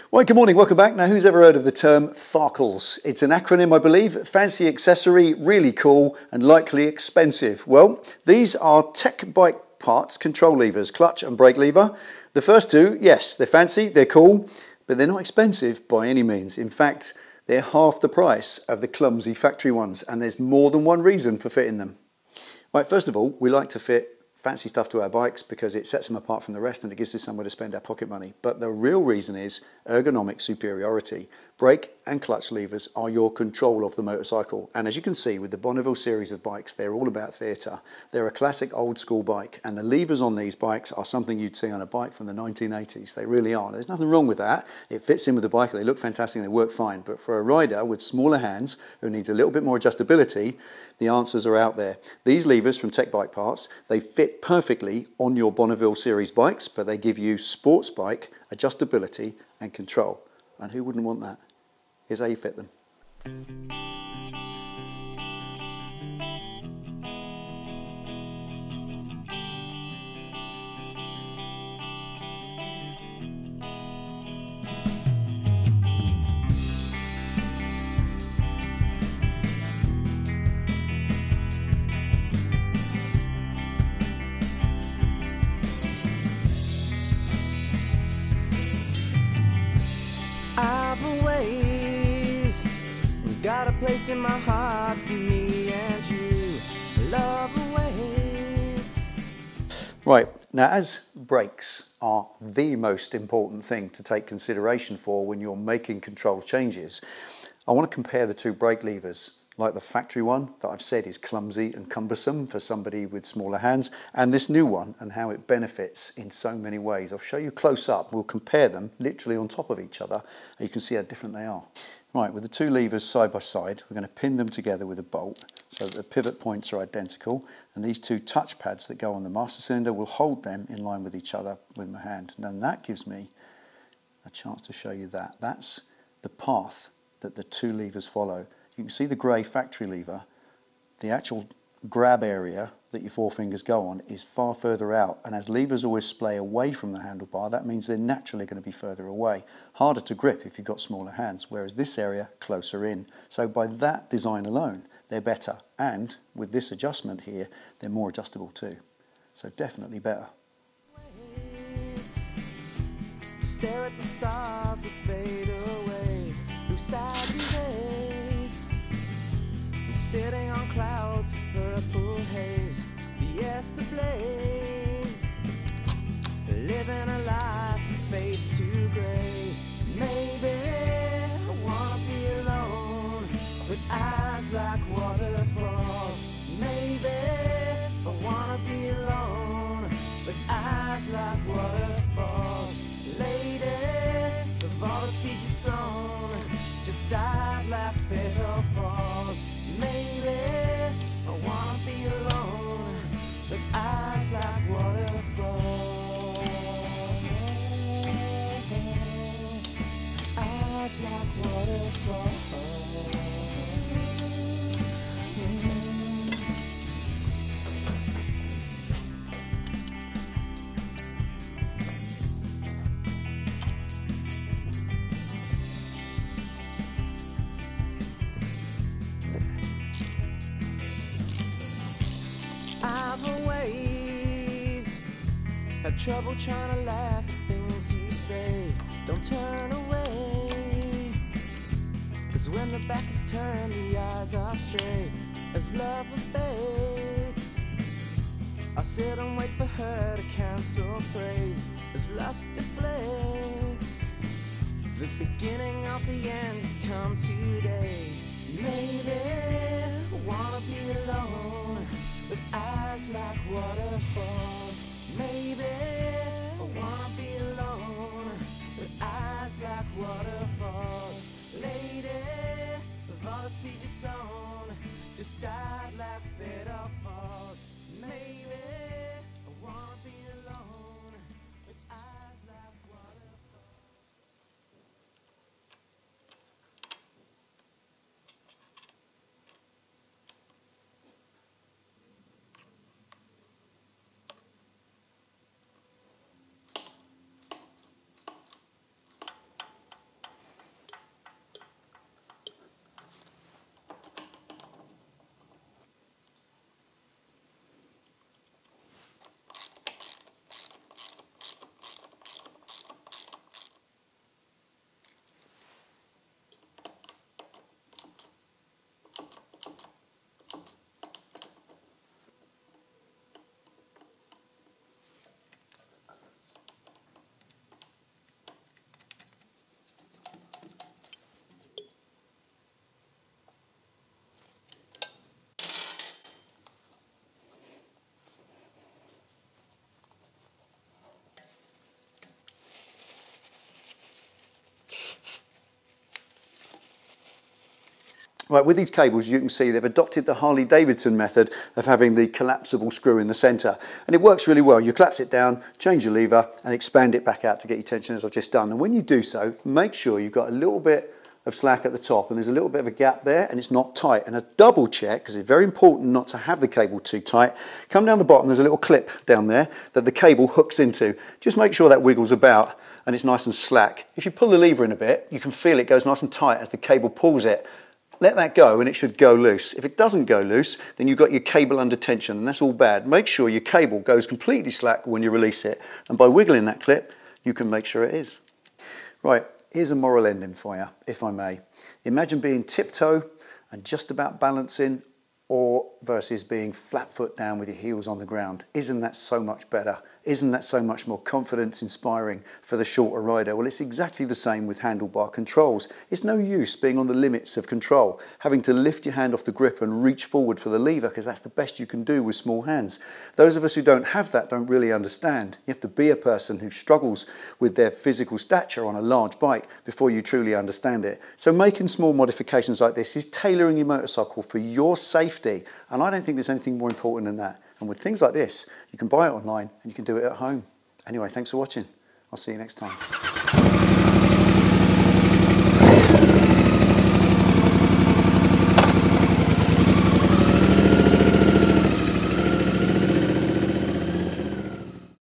Well, good morning, welcome back. Now, who's ever heard of the term FARCLES? It's an acronym, I believe. Fancy accessory, really cool, and likely expensive. Well, these are TEC bike parts, control levers, clutch and brake lever. The first two, yes, they're fancy, they're cool, but they're not expensive by any means. In fact, they're half the price of the clumsy factory ones, and there's more than one reason for fitting them. Right, first of all, we like to fit fancy stuff to our bikes because it sets them apart from the rest and it gives us somewhere to spend our pocket money. But the real reason is ergonomic superiority. Brake and clutch levers are your control of the motorcycle. And as you can see with the Bonneville series of bikes, they're all about theatre. They're a classic old school bike, and the levers on these bikes are something you'd see on a bike from the 1980s. They really are. There's nothing wrong with that. It fits in with the bike, they look fantastic, and they work fine. But for a rider with smaller hands who needs a little bit more adjustability, the answers are out there. These levers from TEC Bike Parts, they fit perfectly on your Bonneville series bikes, but they give you sports bike adjustability and control. And who wouldn't want that? Here's how you fit them. I've always got a place in my heart for me and you. Love awaits. Right, now as brakes are the most important thing to take consideration for when you're making control changes, I want to compare the two brake levers, like the factory one that I've said is clumsy and cumbersome for somebody with smaller hands, and this new one and how it benefits in so many ways. I'll show you close up. We'll compare them literally on top of each other and you can see how different they are. Right, with the two levers side by side, we're going to pin them together with a bolt so that the pivot points are identical, and these two touch pads that go on the master cylinder will hold them in line with each other with my hand. And then that gives me a chance to show you that. That's the path that the two levers follow. You can see the grey factory lever. The actual grab area that your four fingers go on is far further out, and as levers always splay away from the handlebar, that means they're naturally going to be further away. Harder to grip if you've got smaller hands, whereas this area closer in. So by that design alone, they're better, and with this adjustment here, they're more adjustable too. So definitely better. Stare at the stars that fade away through Saturdays. Sitting on clouds of purple haze, fiesta blaze, living a life that fades to grey. Maybe I wanna be alone with eyes like waterfalls. Maybe I wanna be alone with eyes like waterfalls. Lady, of all the seeds you sown, just died like fatal falls. Maybe I wanna be alone with eyes like waterfalls. Eyes like waterfalls. I've always had trouble trying to laugh at things you say. Don't turn away, 'cause when the back is turned, the eyes are straight. As love fades, I'll sit and wait for her to cancel praise. As lust deflates, the beginning of the end has come today. Maybe I wanna be alone with eyes like waterfalls. Maybe I wanna be alone with eyes like waterfalls. Lady, of all the seeds you sown, just died like fatal falls. Maybe I wanna be alone with eyes like waterfalls. Right, with these cables, you can see they've adopted the Harley-Davidson method of having the collapsible screw in the centre. And it works really well. You collapse it down, change your lever, and expand it back out to get your tension as I've just done. And when you do so, make sure you've got a little bit of slack at the top, and there's a little bit of a gap there, and it's not tight. And a double check, because it's very important not to have the cable too tight. Come down the bottom, there's a little clip down there that the cable hooks into. Just make sure that wiggles about and it's nice and slack. If you pull the lever in a bit, you can feel it goes nice and tight as the cable pulls it. Let that go and it should go loose. If it doesn't go loose, then you've got your cable under tension, and that's all bad. Make sure your cable goes completely slack when you release it, and by wiggling that clip, you can make sure it is. Right, here's a moral ending for you, if I may. Imagine being tiptoe and just about balancing, or versus being flat foot down with your heels on the ground. Isn't that so much better? Isn't that so much more confidence inspiring for the shorter rider? Well, it's exactly the same with handlebar controls. It's no use being on the limits of control, having to lift your hand off the grip and reach forward for the lever, because that's the best you can do with small hands. Those of us who don't have that don't really understand. You have to be a person who struggles with their physical stature on a large bike before you truly understand it. So making small modifications like this is tailoring your motorcycle for your safety, and I don't think there's anything more important than that. And with things like this, you can buy it online and you can do it at home. Anyway, thanks for watching. I'll see you next time.